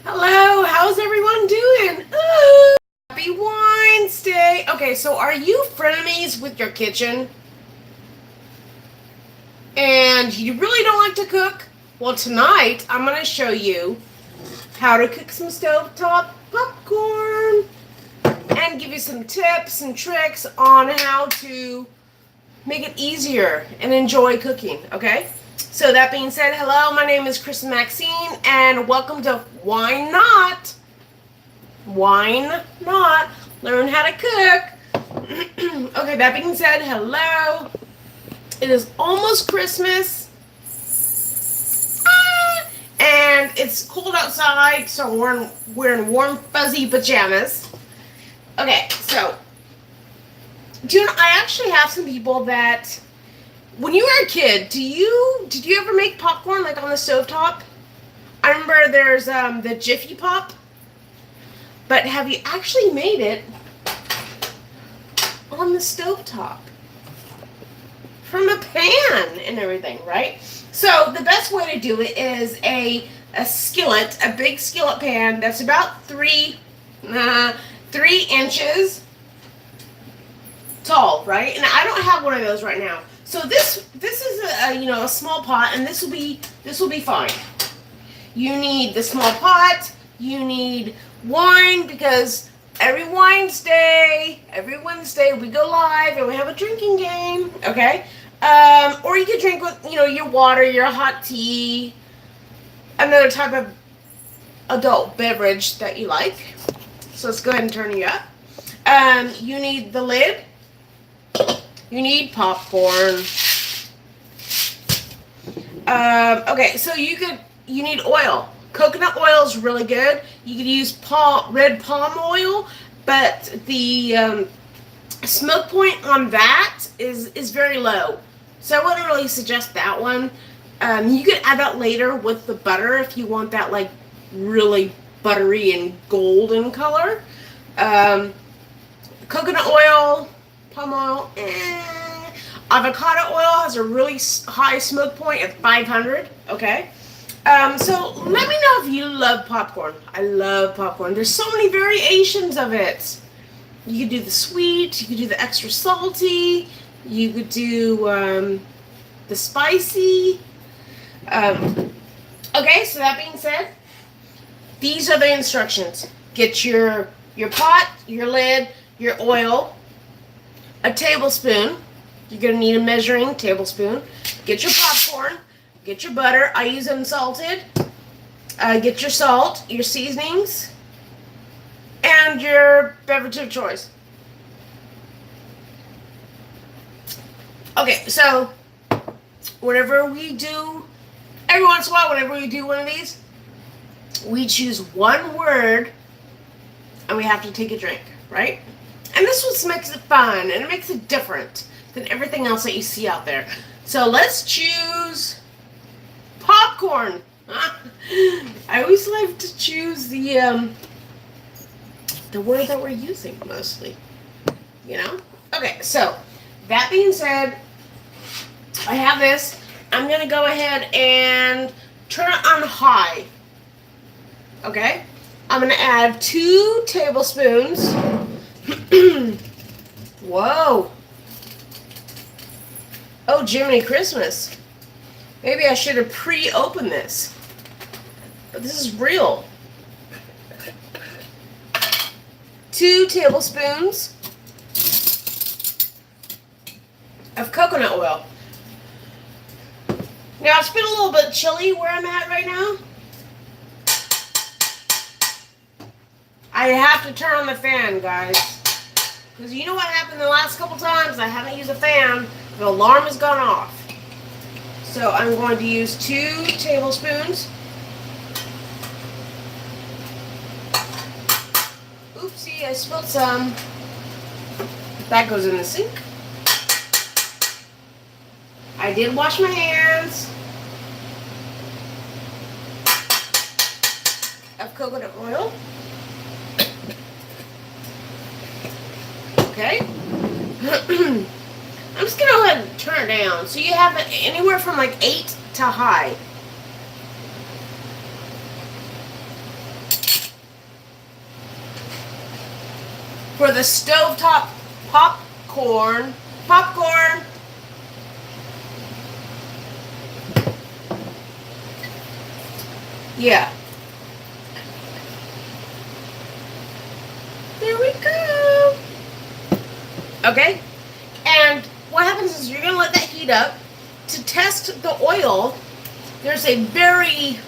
Hello, how's everyone doing? Ooh, happy Wednesday. Okay, so are you frenemies with your kitchen? And you really don't like to cook? Well, tonight I'm going to show you how to cook some stovetop popcorn and give you some tips and tricks on how to make it easier and enjoy cooking, okay? So that being said, hello, my name is Chris Maxine, and welcome to Why Not? Why Not? Learn how to cook. Okay, that being said, hello. It is almost Christmas. And it's cold outside, so we're in warm, fuzzy pajamas. Okay, so I actually have some people that, when you were a kid, did you ever make popcorn like on the stovetop? I remember there's the Jiffy Pop, but have you actually made it on the stovetop from a pan and everything, right? So the best way to do it is a skillet, a big skillet pan that's about 3 inches tall, right? And I don't have one of those right now. So this is a small pot, and this will be fine. You need the small pot. You need wine, because every Wednesday we go live and we have a drinking game. Okay, or you could drink with your water, your hot tea, another type of adult beverage that you like. So let's go ahead and turn you up. You need the lid. You need popcorn. Okay, so you need oil. Coconut oil is really good. You could use red palm oil, but the smoke point on that is very low. So I wouldn't really suggest that one. You could add that later with the butter if you want that like really buttery and golden color. Coconut oil, palm oil, avocado oil has a really high smoke point at 500. Okay. So let me know if you love popcorn. I love popcorn. There's so many variations of it. You could do the sweet, you could do the extra salty, you could do the spicy. Okay, so that being said, these are the instructions. Get your pot, your lid, your oil, a tablespoon. You're going to need a measuring tablespoon. Get your popcorn. Get your butter. I use unsalted. Get your salt, your seasonings, and your beverage of choice. Okay, so whenever we do, every once in a while, whenever we do one of these, we choose one word and we have to take a drink, right? And this what makes it fun, and it makes it different than everything else that you see out there. So let's choose popcorn. I always like to choose the word that we're using mostly. Okay, so that being said, I have this. I'm gonna go ahead and turn it on high. Okay, I'm gonna add 2 tablespoons. Whoa. Oh, Jiminy Christmas. Maybe I should have pre-opened this. But this is real. 2 tablespoons of coconut oil. Now, it's been a little bit chilly where I'm at right now. I have to turn on the fan, guys. Because you know what happened the last couple times? I haven't used a fan. The alarm has gone off. So I'm going to use 2 tablespoons. Oopsie, I spilled some. That goes in the sink. I did wash my hands. Of coconut oil. Okay. I'm just going to go ahead and turn it down. So you have it anywhere from like 8 to high. for the stovetop popcorn. Popcorn. Yeah. There we go. Okay. And what happens is you're going to let that heat up. To test the oil, there's a very,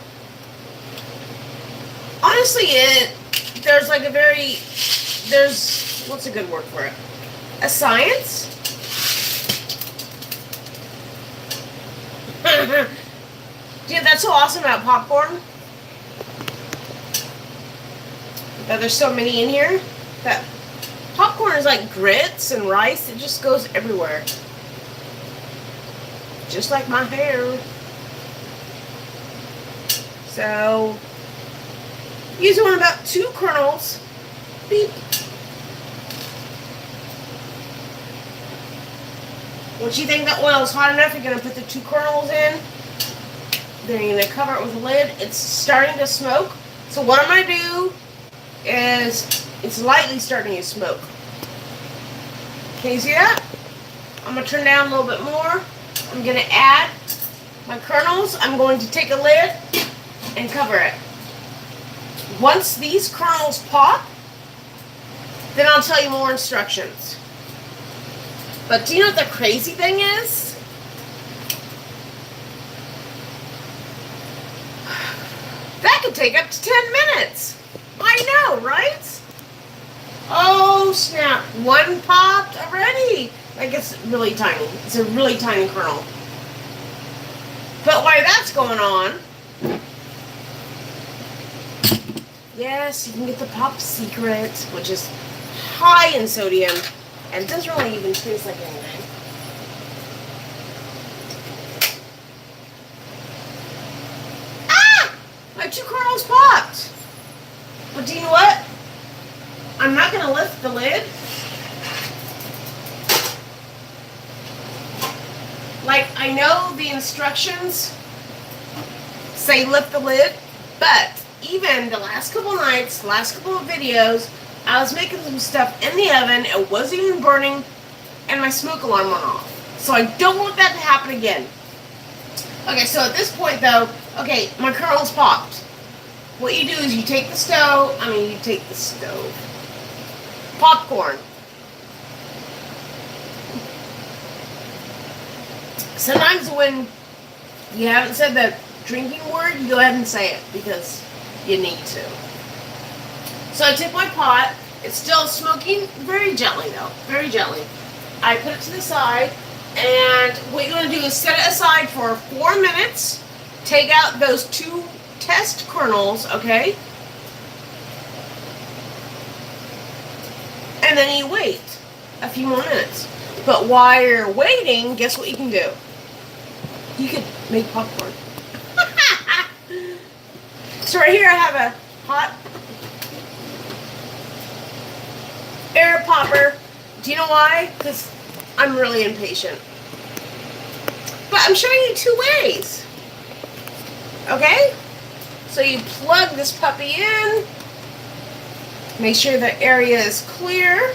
honestly, there's what's a good word for it? A science? Dude, that's so awesome about popcorn. That there's so many in here. That popcorn is like grits and rice. It just goes everywhere. Just like my hair. So, usually want about 2 kernels. Beep. Once you think the oil is hot enough, you're going to put the 2 kernels in. Then you're going to cover it with a lid. It's starting to smoke. So what I'm going to do is, it's lightly starting to smoke. Can you see that? I'm going to turn down a little bit more. I'm going to add my kernels. I'm going to take a lid and cover it. Once these kernels pop, then I'll tell you more instructions. But do you know what the crazy thing is? That could take up to 10 minutes. I know, right? Oh, snap. 1 popped already. Like, it's really tiny. It's a really tiny kernel. But while that's going on, yes, you can get the Pop Secret, which is high in sodium, and it doesn't really even taste like anything. Ah! My 2 kernels popped. But do you know what? I'm not going to lift the lid. Like, I know the instructions say lift the lid, but even the last couple nights, last couple of videos, I was making some stuff in the oven, it wasn't even burning, and my smoke alarm went off. So I don't want that to happen again. Okay, so at this point though, okay, my kernels popped. What you do is you take the popcorn. Sometimes when you haven't said the drinking word, you go ahead and say it because you need to. So I take my pot. It's still smoking very gently though, very gently. I put it to the side, and what you're going to do is set it aside for 4 minutes. Take out those 2 test kernels, okay? And then you wait a few more minutes. But while you're waiting, guess what you can do? You can make popcorn. So right here I have a hot air popper. Do you know why? Because I'm really impatient. But I'm showing you 2 ways. Okay? So you plug this puppy in. Make sure the area is clear.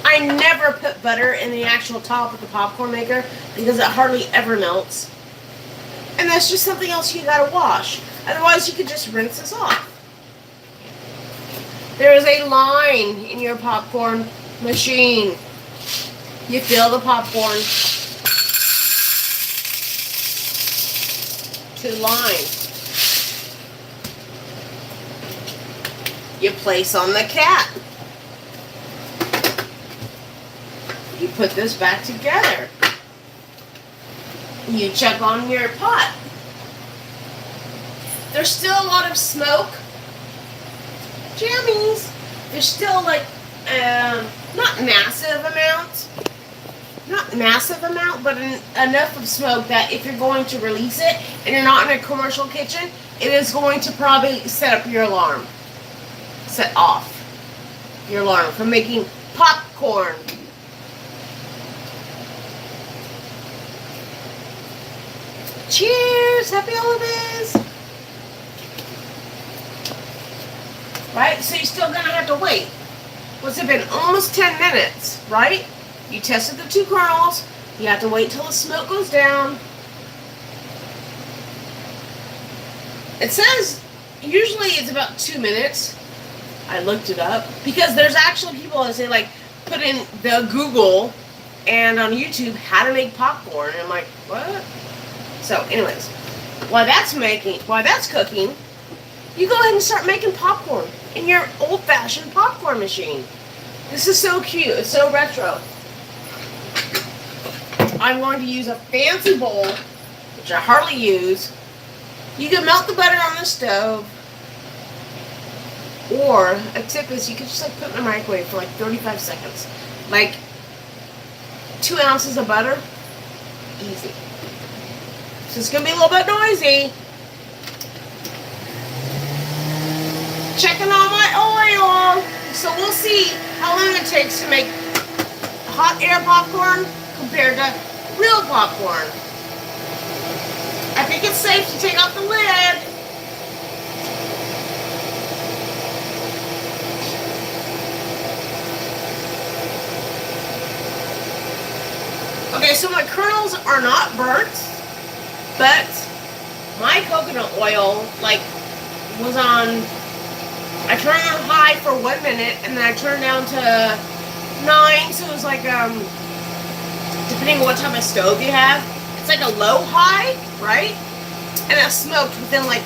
I never put butter in the actual top of the popcorn maker because it hardly ever melts. And that's just something else you gotta wash. Otherwise you could just rinse this off. There is a line in your popcorn machine. You fill the popcorn to line. You place on the cap. You put this back together. You check on your pot. There's still a lot of smoke. Jammies. There's still like, not massive amount, but enough of smoke that if you're going to release it and you're not in a commercial kitchen, it is going to probably set up your alarm. Set off your alarm from making popcorn. Cheers! Happy holidays! Right? So you're still gonna have to wait. What's it been? Almost 10 minutes, right? You tested the 2 kernels. You have to wait till the smoke goes down. It says usually it's about 2 minutes. I looked it up because there's actually people that say like put in the Google and on YouTube how to make popcorn, and I'm like, what? So anyways, while that's cooking, you go ahead and start making popcorn in your old-fashioned popcorn machine. This is so cute. It's so retro. I'm going to use a fancy bowl, which I hardly use. You can melt the butter on the stove. Or a tip is you could just like put it in the microwave for like 35 seconds. Like 2 ounces of butter. Easy. So it's going to be a little bit noisy. Checking on my oil. So we'll see how long it takes to make hot air popcorn compared to real popcorn. I think it's safe to take off the lid. Okay, so my kernels are not burnt, but my coconut oil, like, was on, I turned it on high for 1 minute, and then I turned down to 9, so it was like, depending on what type of stove you have, it's like a low-high, right? And it smoked within like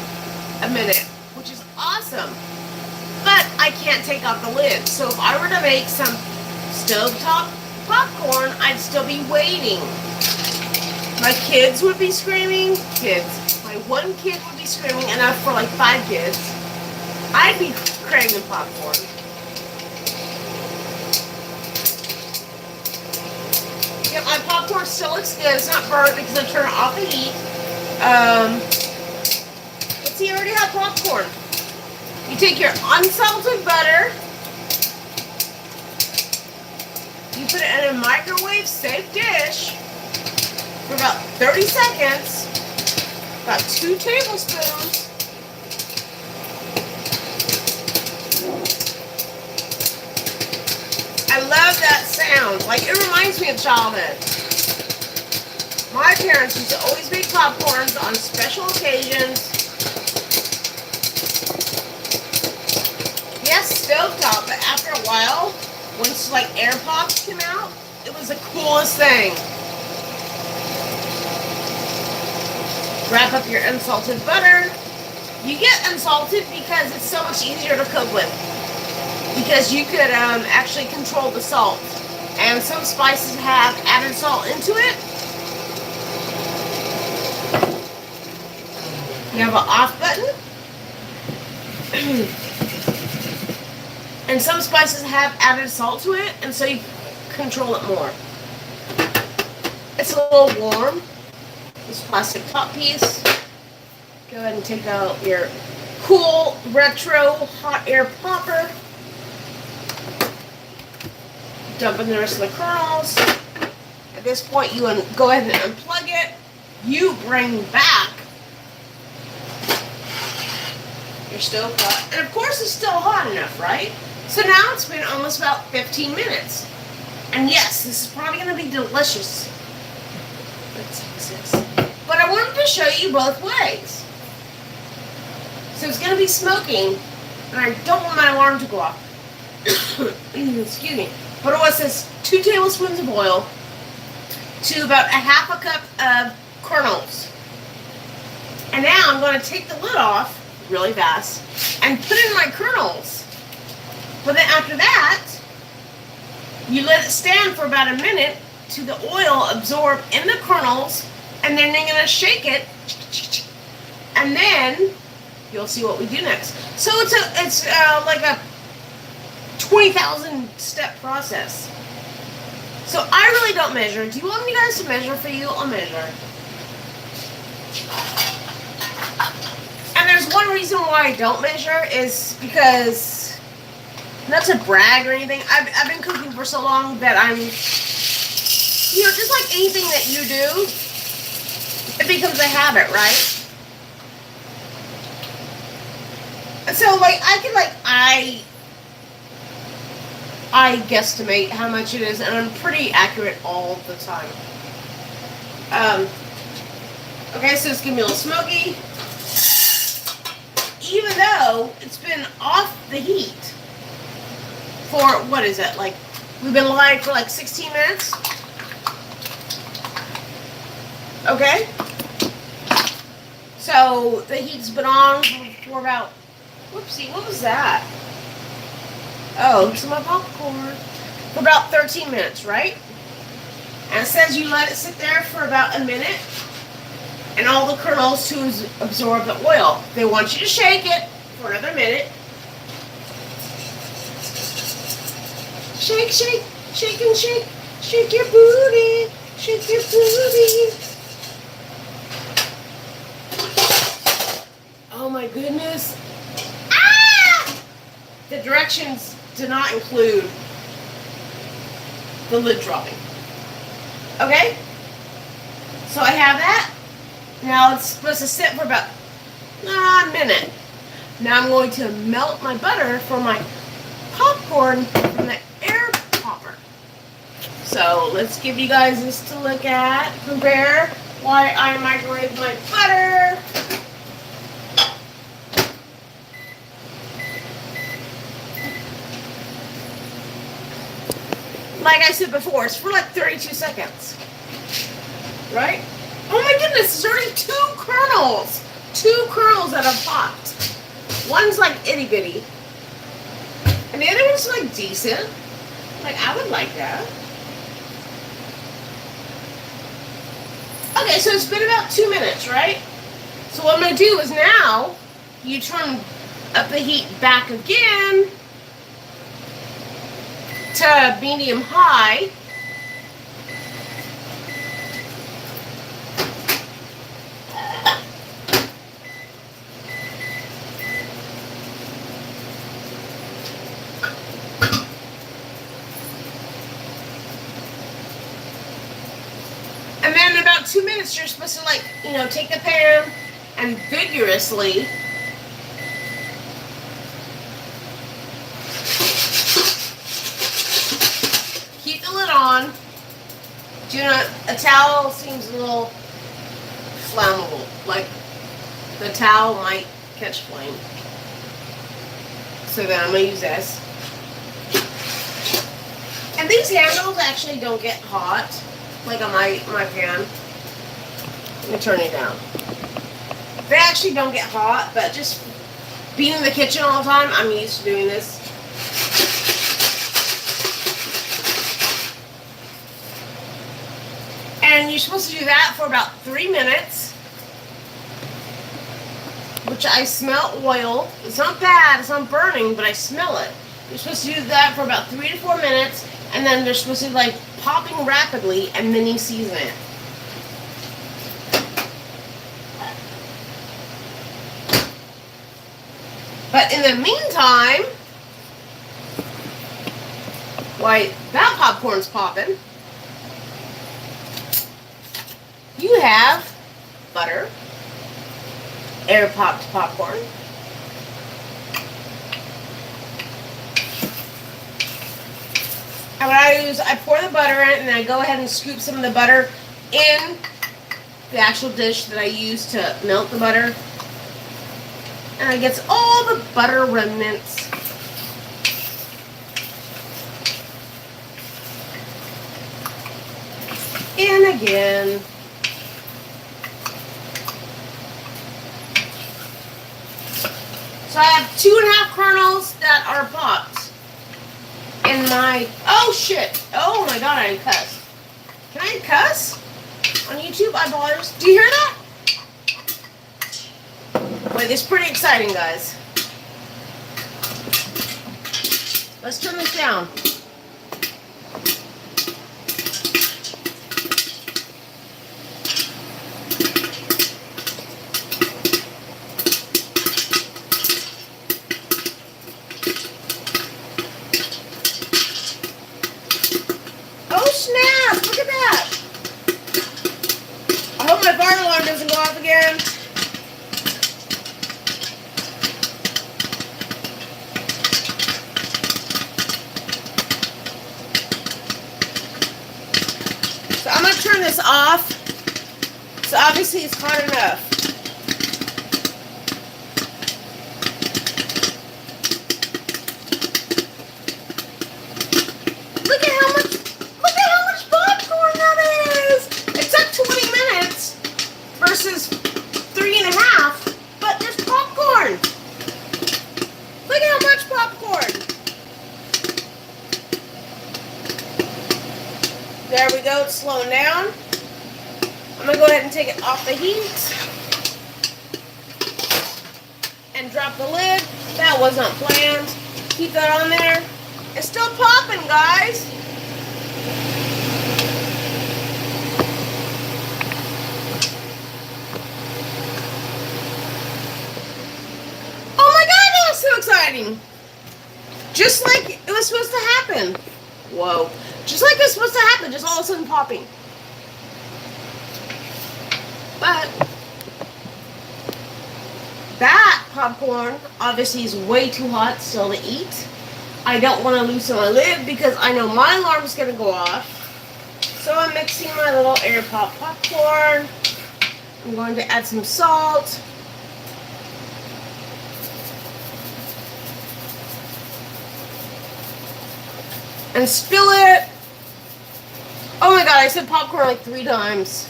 a minute, which is awesome. But I can't take off the lid, so if I were to make some stovetop popcorn, I'd still be waiting. My kids would be screaming. My 1 kid would be screaming, enough for like 5 kids. I'd be craving popcorn. Yep, my popcorn still looks good. It's not burnt because I turned off the heat. But see, I already have popcorn. You take your unsalted butter. You put it in a microwave-safe dish for about 30 seconds. About 2 tablespoons. I love that sound. Like, it reminds me of childhood. My parents used to always make popcorns on special occasions. Yes, stovetop, but after a while, once like air pops came out, it was the coolest thing. Wrap up your unsalted butter. You get unsalted because it's so much easier to cook with. Because you could actually control the salt. And some spices have added salt into it. You have an off button. And some spices have added salt to it, and so you control it more. It's a little warm. This plastic top piece. Go ahead and take out your cool retro hot air popper. Dump in the rest of the kernels. At this point, you go ahead and unplug it. You bring back your stove pot. And of course, it's still hot enough, right? So now it's been almost about 15 minutes. And yes, this is probably going to be delicious. But I wanted to show you both ways. So it's going to be smoking, and I don't want my alarm to go off. Excuse me. But it was this 2 tablespoons of oil to about a half a cup of kernels. And now I'm going to take the lid off really fast and put in my kernels. But then after that, you let it stand for about a minute to the oil absorb in the kernels, and then you're going to shake it, and then you'll see what we do next. So it's like a 20,000 step process. So I really don't measure. Do you want me guys to measure for you? I'll measure. And there's one reason why I don't measure is because, not to brag or anything, I've been cooking for so long that I'm, you know, just like anything that you do, it becomes a habit, right? So like I I guesstimate how much it is, and I'm pretty accurate all the time. Okay, so it's gonna be a little smoky. Even though it's been off the heat for, what is it, like, we've been live for like 16 minutes. Okay? So the heat's been on for about, whoopsie, what was that? Oh, some of my popcorn. For about 13 minutes, right? And it says you let it sit there for about a minute and all the kernels to absorb the oil. They want you to shake it for another minute. Shake, shake, shake and shake. Shake your booty. Shake your booty. Oh my goodness. Ah! The directions do not include the lid dropping. Okay? So I have that. Now it's supposed to sit for about a minute. Now I'm going to melt my butter for my popcorn from the air popper. So let's give you guys this to look at. Compare why I microwave my butter. Like I said before, it's for like 32 seconds. Right? Oh my goodness, there's already 2 kernels. 2 kernels that have popped. One's like itty bitty. And the other one's like decent. Like, I would like that. Okay, so it's been about 2 minutes, right? So what I'm going to do is now, you turn up the heat back again to medium high. And then in about 2 minutes, you're supposed to, like, you know, take the pan and vigorously keep the lid on. Do not, a towel seems a little flammable. Like, the towel might catch flame. So then I'm going to use this. And these handles actually don't get hot. Like on my pan. Let me turn it down. They actually don't get hot, but just being in the kitchen all the time, I'm used to doing this. And you're supposed to do that for about 3 minutes. Which I smell oil. It's not bad, it's not burning, but I smell it. You're supposed to do that for about 3 to 4 minutes, and then they're supposed to be like popping rapidly, and then you season it. But in the meantime, while that popcorn's popping, you have butter, air popped popcorn, and what I do is I pour the butter in, and I go ahead and scoop some of the butter in the actual dish that I use to melt the butter. And I get all the butter remnants. In again. So I have 2.5 kernels that are popped in my, oh shit, oh my god, I cussed. Can I cuss on YouTube, eyeballers? Do you hear that? Wait, this is pretty exciting, guys. Let's turn this down. Oh snap! Look at that! I hope my fire alarm doesn't go off again. going to turn this off. So obviously it's hot enough. Look at how much popcorn that is. It took 20 minutes versus 3.5, but there's popcorn. Look at how much popcorn. There we go, it's slowing down. I'm going to go ahead and take it off the heat and drop the lid. That was not planned. Keep that on there. It's still popping, guys. Oh my God, that was so exciting. Just like it was supposed to happen. Whoa. Just like it was supposed to happen, just all of a sudden popping. But that popcorn obviously is way too hot still to eat. I don't want to loosen my lid because I know my alarm is going to go off. So I'm mixing my little air pop popcorn. I'm going to add some salt. And spill it. Oh my God, I said popcorn like 3 times.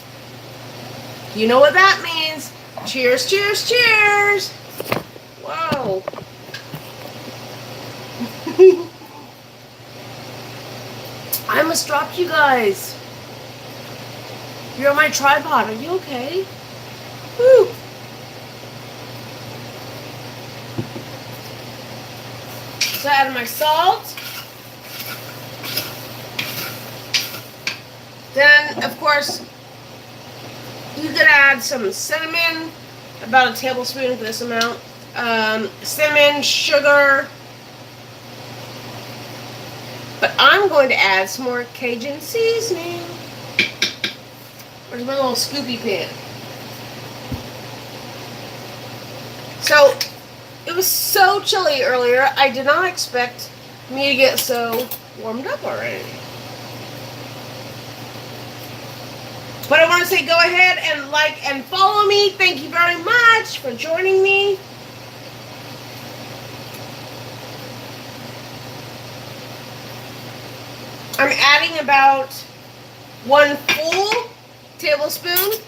You know what that means. Cheers, cheers, cheers. Whoa. I almost dropped you guys. You're on my tripod. Are you okay? Woo. So I added my salt. Then, of course, you could add some cinnamon, about a tablespoon of this amount. Cinnamon, sugar. But I'm going to add some more Cajun seasoning. Where's my little scoopy pan? So, it was so chilly earlier, I did not expect me to get so warmed up already. But I want to say go ahead and like and follow me. Thank you very much for joining me. I'm adding about 1 full tablespoon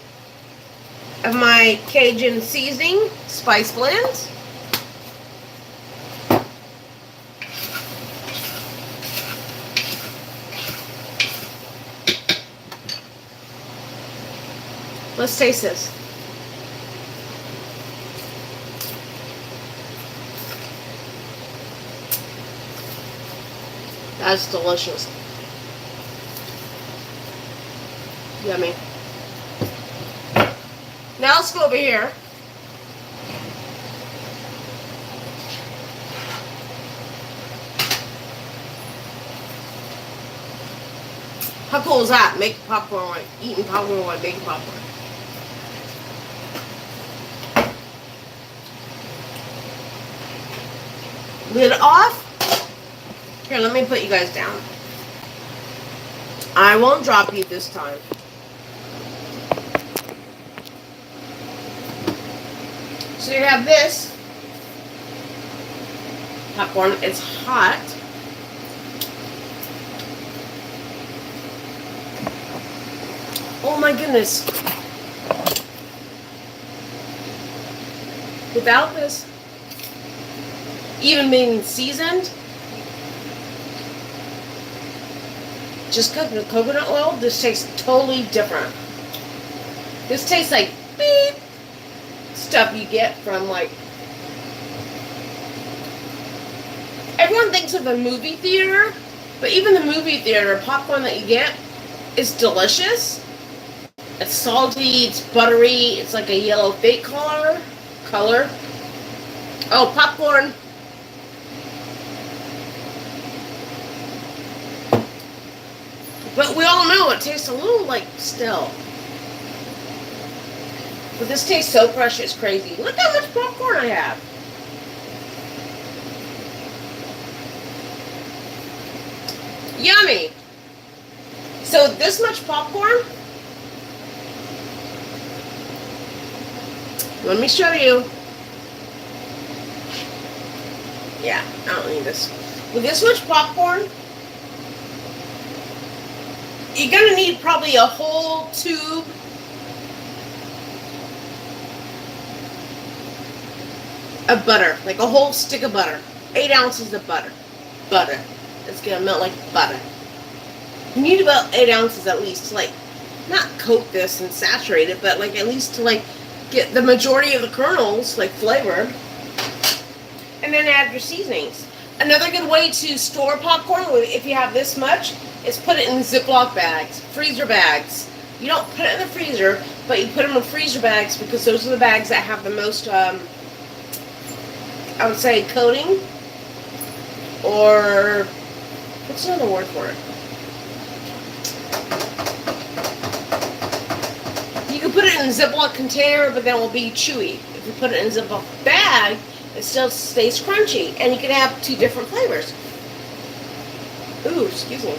of my Cajun seasoning spice blend. Let's taste this. That's delicious. Yummy. Now let's go over here. How cool is that? Making popcorn, like eating popcorn while making popcorn. Lid off. Here, let me put you guys down. I won't drop you this time. So you have this popcorn. It's hot. Oh my goodness. Without this even being seasoned, just cooked with coconut oil, this tastes totally different. This tastes like beep stuff you get from, like, everyone thinks of a movie theater, but even the movie theater popcorn that you get is delicious. It's salty, it's buttery, it's like a yellow fake color. Oh, popcorn. But we all know it tastes a little like stale. But this tastes so fresh, it's crazy. Look how much popcorn I have. Yummy. So this much popcorn Let me show you. Yeah, I don't need this. With this much popcorn, you're gonna need probably a whole tube of butter, like a whole stick of butter. 8 ounces of butter. Butter. It's gonna melt like butter. You need about 8 ounces at least to like, not coat this and saturate it, but like at least to like get the majority of the kernels like flavored. And then add your seasonings. Another good way to store popcorn, if you have this much, is put it in Ziploc bags, freezer bags. You don't put it in the freezer, but you put them in freezer bags because those are the bags that have the most, I would say, coating. Or, what's another word for it? You can put it in a Ziploc container, but then it will be chewy. If you put it in a Ziploc bag, it still stays crunchy, and you can have 2 different flavors. Ooh, excuse me.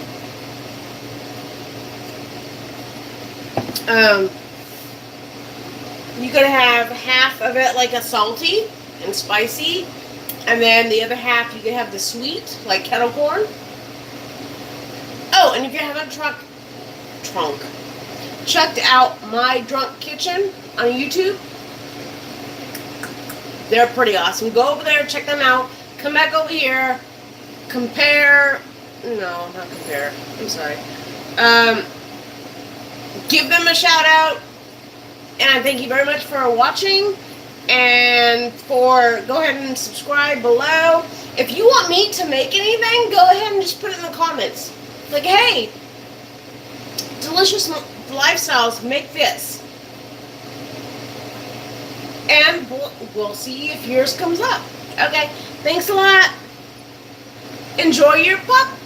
You could have half of it like a salty and spicy, and then the other half you could have the sweet, like kettle corn. Oh, and if you haven't checked out My Drunk Kitchen on YouTube, they're pretty awesome. Go over there, check them out. Come back over here. Compare. No, not compare. I'm sorry. Give them a shout out. And I thank you very much for watching. And go ahead and subscribe below. If you want me to make anything, go ahead and just put it in the comments. Like, hey, delicious lifestyles, make this. And we'll see if yours comes up. Okay, thanks a lot. Enjoy your popcorn.